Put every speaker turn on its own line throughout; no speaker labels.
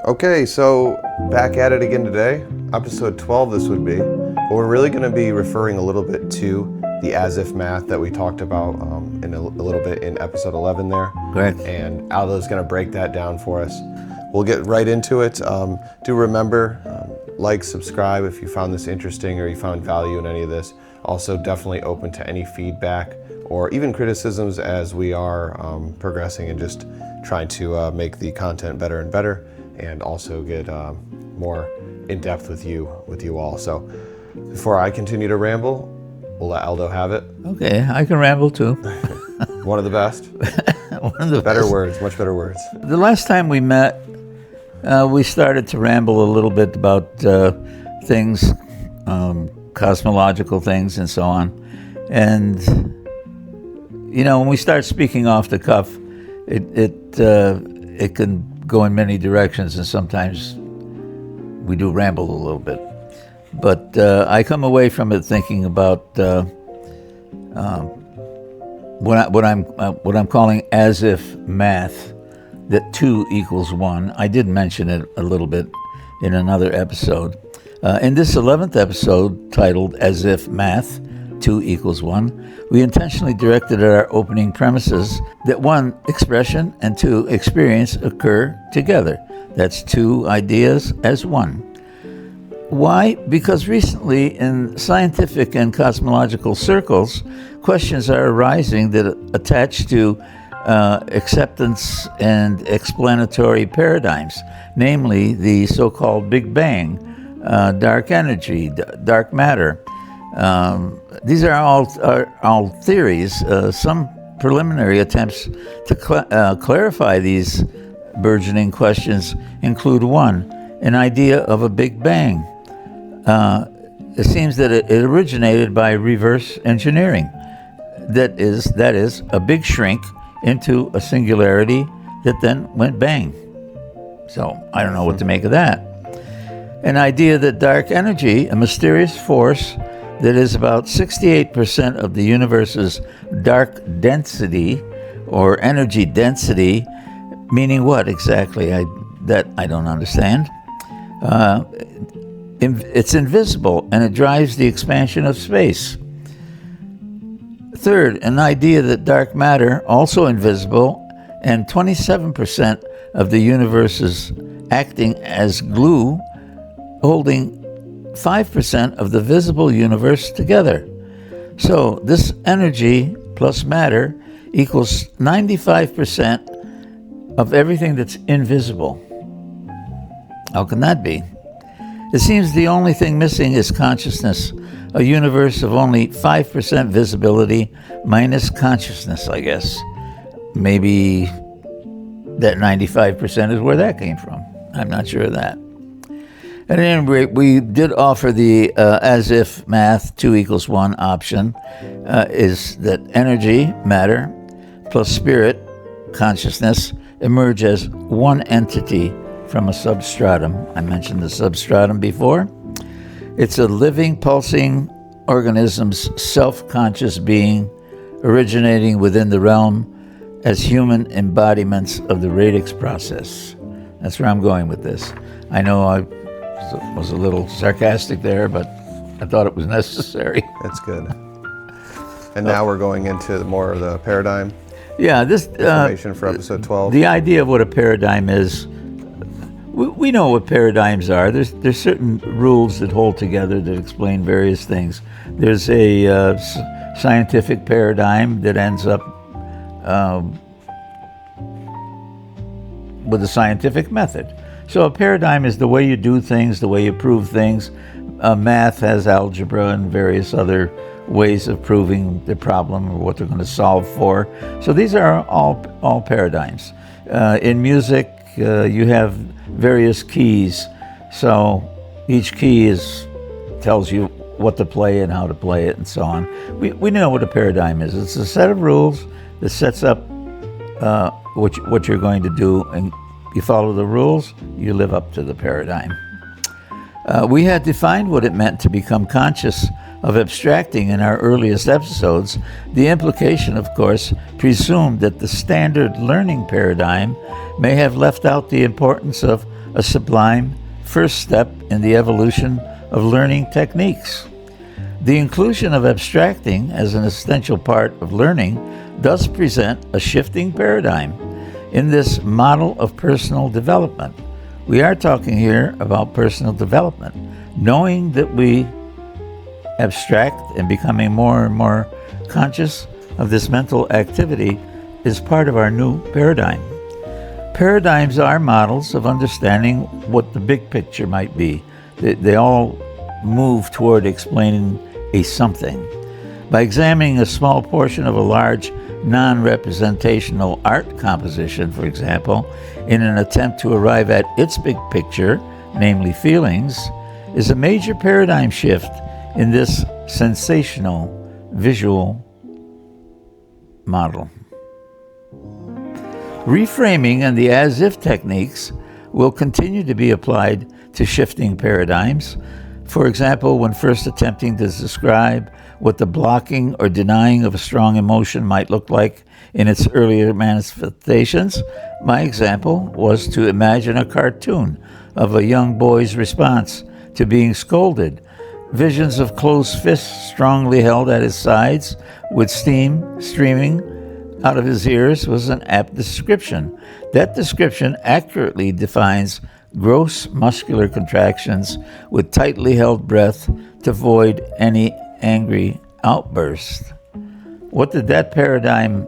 Okay, so back at it again today. Episode 12 this would be. But we're really going to be referring a little bit to the as-if math that we talked about in a little bit in episode 11 there.
Correct.
And Aldo's going to break that down for us. We'll get right into it. Do remember, like, subscribe if you found this interesting or you found value in any of this. Also, definitely open to any feedback or even criticisms as we are progressing and just trying to make the content better and better, and also get more in depth with you all. So before I continue to ramble, we'll let Aldo have it.
Okay, I can ramble too.
One of the best.
One of the
Better
best.
words, much better words.
The last time we met, we started to ramble a little bit about things, cosmological things and so on. And, you know, when we start speaking off the cuff, it can go in many directions, and sometimes we do ramble a little bit. But I come away from it thinking about what I'm calling as-if math, that 2 equals 1. I did mention it a little bit in another episode. In this 11th episode, titled As If Math, 2 equals 1, we intentionally directed at our opening premises that 1, expression, and 2, experience occur together. That's 2 ideas as 1. Why? Because recently in scientific and cosmological circles, questions are arising that attach to acceptance and explanatory paradigms, namely the so-called Big Bang, dark energy, dark matter. These are all theories. Some preliminary attempts to clarify these burgeoning questions include 1, an idea of a Big Bang. It seems that it originated by reverse engineering. That is a big shrink into a singularity that then went bang. So I don't know what to make of that. An idea that dark energy, a mysterious force that is about 68% of the universe's dark density, or energy density, meaning what exactly? I don't understand. It's invisible, and it drives the expansion of space. Third, an idea that dark matter, also invisible, and 27% of the universe is acting as glue, holding 5% of the visible universe together. So this energy plus matter equals 95% of everything that's invisible. How can that be? It seems the only thing missing is consciousness, a universe of only 5% visibility minus consciousness, I guess. Maybe that 95% is where that came from. I'm not sure of that. At any rate, we did offer the as-if math 2 equals 1 option, is that energy, matter, plus spirit, consciousness, emerge as one entity from a substratum. I mentioned the substratum before. It's a living, pulsing organism's self-conscious being originating within the realm as human embodiments of the Radix process. That's where I'm going with this. I know I was a little sarcastic there, but I thought it was necessary.
That's good. And now we're going into more of the paradigm.
Yeah, this
information for episode 12.
The idea of what a paradigm is, we know what paradigms are. There's certain rules that hold together that explain various things. There's a scientific paradigm that ends up with a scientific method. So a paradigm is the way you do things, the way you prove things. Math has algebra and various other ways of proving the problem or what they're going to solve for. So these are all paradigms. In music, you have various keys. So each key tells you what to play and how to play it and so on. We know what a paradigm is. It's a set of rules that sets up what you're going to do, and you follow the rules, you live up to the paradigm. We had defined what it meant to become conscious of abstracting in our earliest episodes, the implication, of course, presumed that the standard learning paradigm may have left out the importance of a sublime first step in the evolution of learning techniques. The inclusion of abstracting as an essential part of learning does present a shifting paradigm in this model of personal development. We are talking here about personal development, knowing that we abstract and becoming more and more conscious of this mental activity is part of our new paradigm. Paradigms are models of understanding what the big picture might be. They all move toward explaining a something. By examining a small portion of a large non-representational art composition, for example, in an attempt to arrive at its big picture, namely feelings, is a major paradigm shift in this sensational visual model. Reframing and the as-if techniques will continue to be applied to shifting paradigms. For example, when first attempting to describe what the blocking or denying of a strong emotion might look like in its earlier manifestations, my example was to imagine a cartoon of a young boy's response to being scolded. Visions of closed fists strongly held at his sides with steam streaming out of his ears was an apt description. That description accurately defines gross muscular contractions with tightly held breath to avoid any angry outburst. What did that paradigm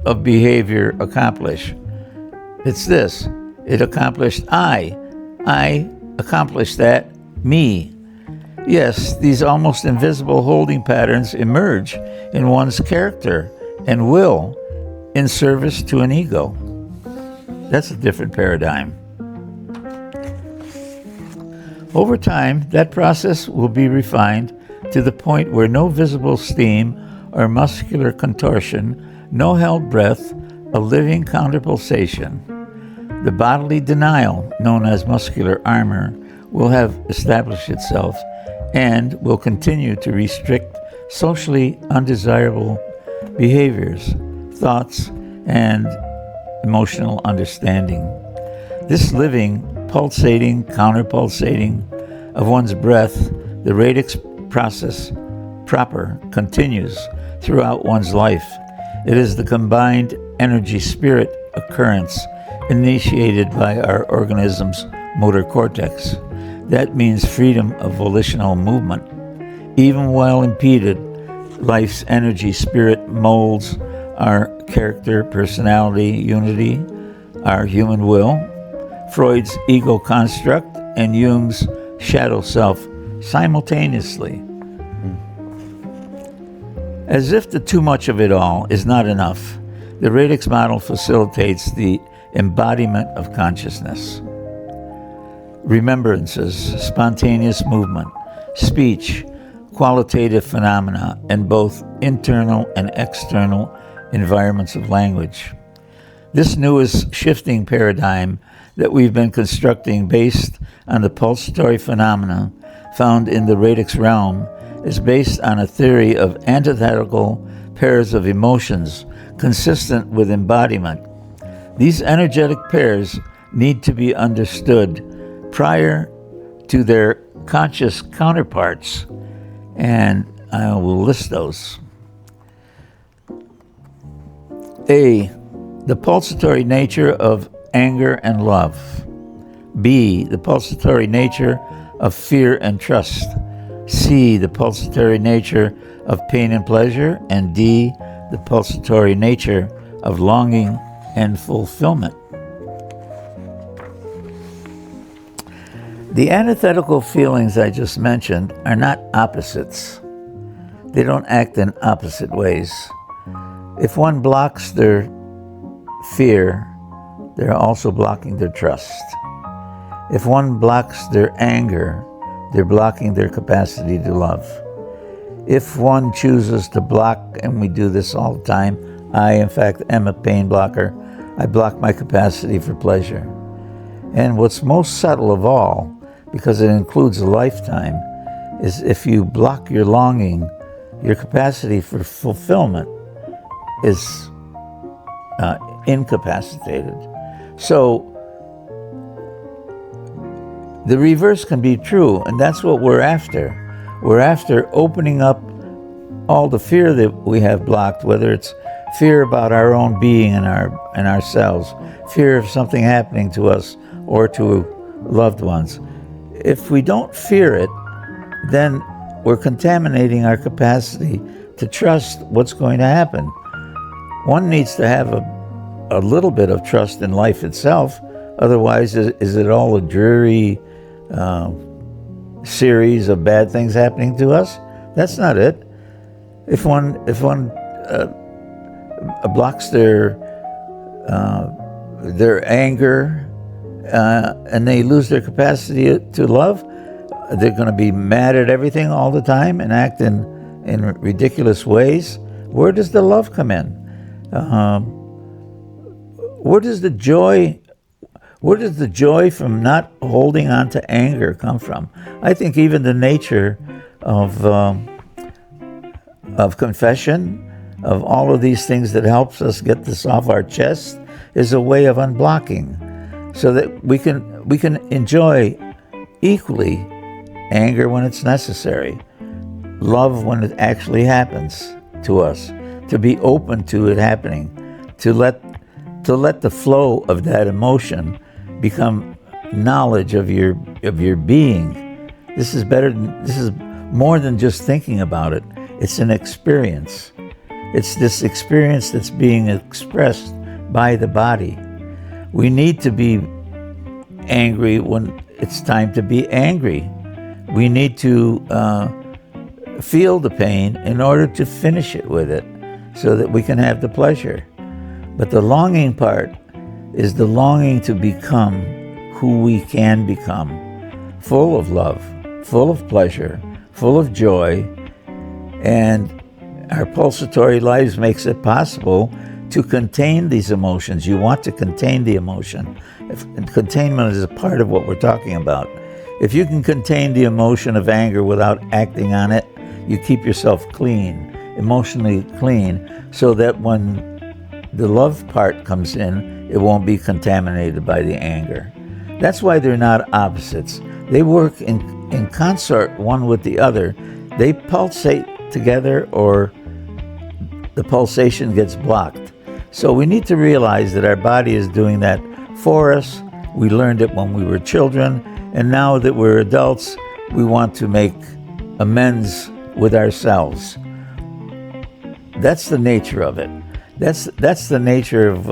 of behavior accomplish? It's this. It accomplished I accomplished that, me. Yes, these almost invisible holding patterns emerge in one's character and will in service to an ego. That's a different paradigm. Over time, that process will be refined to the point where no visible steam or muscular contortion, no held breath, a living counterpulsation. The bodily denial, known as muscular armor, will have established itself and will continue to restrict socially undesirable behaviors, thoughts, and emotional understanding. This living, pulsating, counterpulsating of one's breath, the radix process proper, continues throughout one's life. It is the combined energy-spirit occurrence initiated by our organism's motor cortex. That means freedom of volitional movement. Even while impeded, life's energy-spirit molds our character, personality, unity, our human will, Freud's ego construct, and Jung's shadow self simultaneously. As if the too much of it all is not enough, the Radix model facilitates the embodiment of consciousness. Remembrances, spontaneous movement, speech, qualitative phenomena, and both internal and external environments of language. This newest shifting paradigm that we've been constructing based on the pulsatory phenomena found in the Radix Realm is based on a theory of antithetical pairs of emotions consistent with embodiment. These energetic pairs need to be understood prior to their conscious counterparts, and I will list those. A, the pulsatory nature of anger and love. B, the pulsatory nature of fear and trust. C, the pulsatory nature of pain and pleasure. And D, the pulsatory nature of longing and fulfillment. The antithetical feelings I just mentioned are not opposites. They don't act in opposite ways. If one blocks their fear, they're also blocking their trust. If one blocks their anger, they're blocking their capacity to love. If one chooses to block, and we do this all the time, I, in fact, am a pain blocker, I block my capacity for pleasure. And what's most subtle of all, because it includes a lifetime, is if you block your longing, your capacity for fulfillment is incapacitated. So the reverse can be true, and that's what we're after. We're after opening up all the fear that we have blocked, whether it's fear about our own being and ourselves, fear of something happening to us or to loved ones. If we don't fear it, then we're contaminating our capacity to trust what's going to happen. One needs to have a little bit of trust in life itself. Otherwise, is it all a dreary series of bad things happening to us? That's not it. If one blocks their anger and they lose their capacity to love, they're going to be mad at everything all the time and act in ridiculous ways. Where does the love come in? Where does the joy from not holding on to anger come from? I think even the nature of confession, of all of these things that helps us get this off our chest, is a way of unblocking, so that we can enjoy equally anger when it's necessary, love when it actually happens to us, to be open to it happening, to let the flow of that emotion become knowledge of your being. This is more than just thinking about it. It's an experience. It's this experience that's being expressed by the body. We need to be angry when it's time to be angry. We need to feel the pain in order to finish it with it, so that we can have the pleasure. But the longing part is the longing to become who we can become, full of love, full of pleasure, full of joy, and our pulsatory lives makes it possible to contain these emotions. You want to contain the emotion. Containment is a part of what we're talking about. If you can contain the emotion of anger without acting on it, you keep yourself clean, emotionally clean, so that when the love part comes in, it won't be contaminated by the anger. That's why they're not opposites. They work in consort one with the other. They pulsate together, or the pulsation gets blocked. So we need to realize that our body is doing that for us. We learned it when we were children, and now that we're adults, we want to make amends with ourselves. That's the nature of it. That's the nature of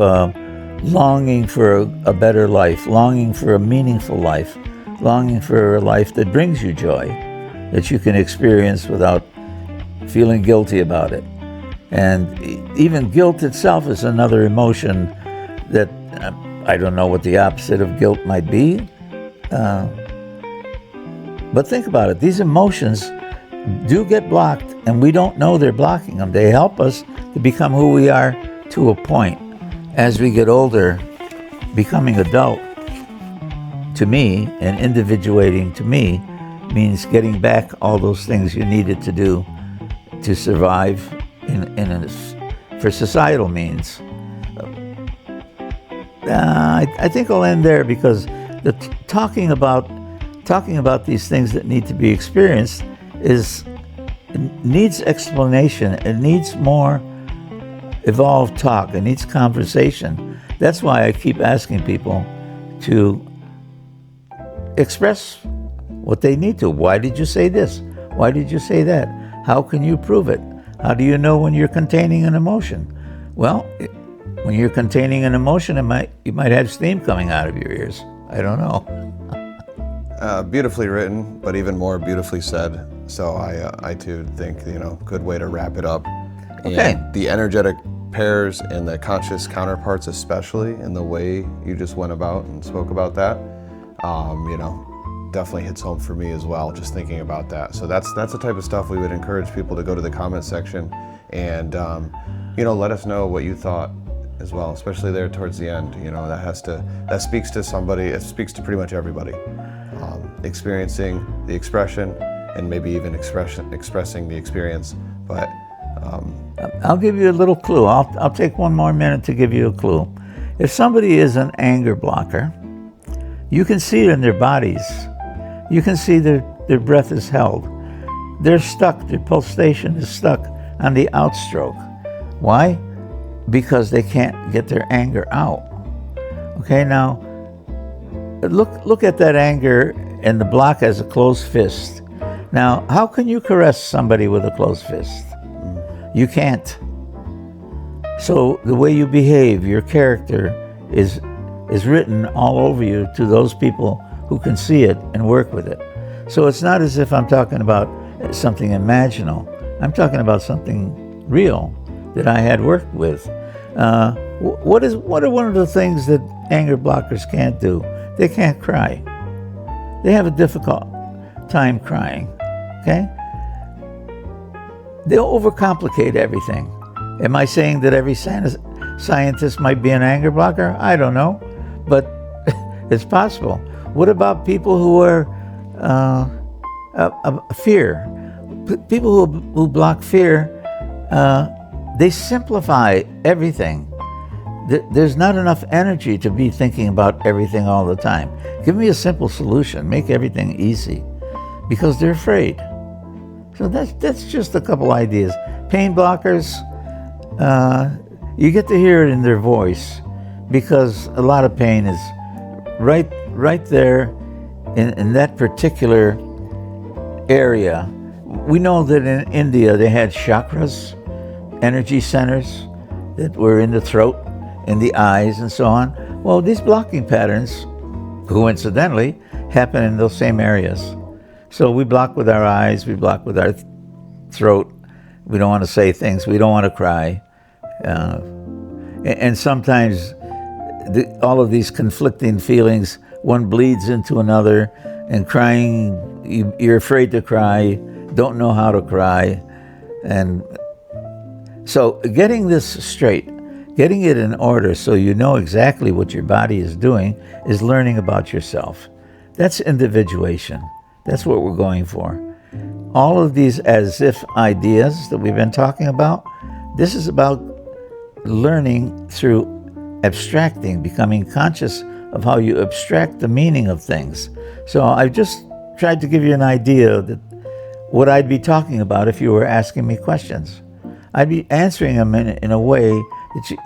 longing for a better life, longing for a meaningful life, longing for a life that brings you joy, that you can experience without feeling guilty about it. And even guilt itself is another emotion that I don't know what the opposite of guilt might be. But think about it. These emotions do get blocked, and we don't know they're blocking them. They help us to become who we are to a point. As we get older, becoming adult, to me, and individuating to me, means getting back all those things you needed to do to survive for societal means. I think I'll end there, because talking about these things that need to be experienced needs explanation. It needs more evolved talk. It needs conversation. That's why I keep asking people to express what they need to. Why did you say this? Why did you say that? How can you prove it? How do you know when you're containing an emotion? Well, when you're containing an emotion, you might have steam coming out of your ears. I don't know.
Beautifully written, but even more beautifully said. So I too think, good way to wrap it up.
Okay.
And the energetic pairs and the conscious counterparts, especially in the way you just went about and spoke about that, definitely hits home for me as well, just thinking about that. So that's the type of stuff we would encourage people to go to the comment section and, let us know what you thought as well, especially there towards the end. That speaks to somebody, it speaks to pretty much everybody. Experiencing the expression and maybe even expressing the experience. But
I'll give you a little clue. I'll take one more minute to give you a clue. If somebody is an anger blocker, you can see it in their bodies. You can see their breath is held. They're stuck, their pulsation is stuck on the outstroke. Why? Because they can't get their anger out. Okay, now look at that anger, and the block has a closed fist. Now, how can you caress somebody with a closed fist? You can't. So the way you behave, your character is written all over you to those people who can see it and work with it. So it's not as if I'm talking about something imaginal. I'm talking about something real that I had worked with. What are one of the things that anger blockers can't do? They can't cry. They have a difficult time crying, okay? They overcomplicate everything. Am I saying that every scientist might be an anger blocker? I don't know, but it's possible. What about people who are fear? People who block fear, they simplify everything. There's not enough energy to be thinking about everything all the time. Give me a simple solution. Make everything easy, because they're afraid. So that's just a couple ideas. Pain blockers, you get to hear it in their voice, because a lot of pain is right there in that particular area. We know that in India they had chakras, energy centers that were in the throat, in the eyes, and so on. Well, these blocking patterns, coincidentally, happen in those same areas. So we block with our eyes, we block with our throat. We don't want to say things, we don't want to cry. And sometimes all of these conflicting feelings, one bleeds into another, and crying, you're afraid to cry, don't know how to cry. And so getting this straight, getting it in order so you know exactly what your body is doing, is learning about yourself. That's individuation. That's what we're going for. All of these as if ideas that we've been talking about, this is about learning through abstracting, becoming conscious of how you abstract the meaning of things. So I've just tried to give you an idea that what I'd be talking about if you were asking me questions. I'd be answering them in a way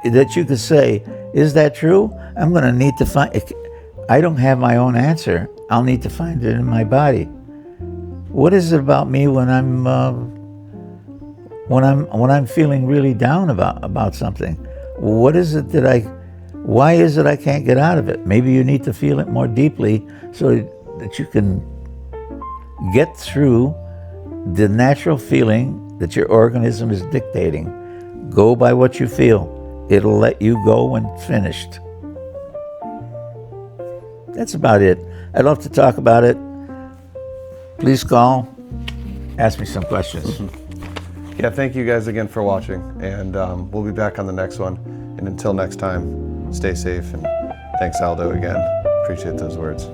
that you could say, is that true? I'm going to need to find, I don't have my own answer. I'll need to find it in my body. What is it about me when I'm feeling really down about something? What is it why is it I can't get out of it? Maybe you need to feel it more deeply so that you can get through the natural feeling that your organism is dictating. Go by what you feel. It'll let you go when finished. That's about it. I'd love to talk about it. Please call. Ask me some questions.
Yeah, thank you guys again for watching, and we'll be back on the next one. And until next time, stay safe, and thanks, Aldo, again. Appreciate those words.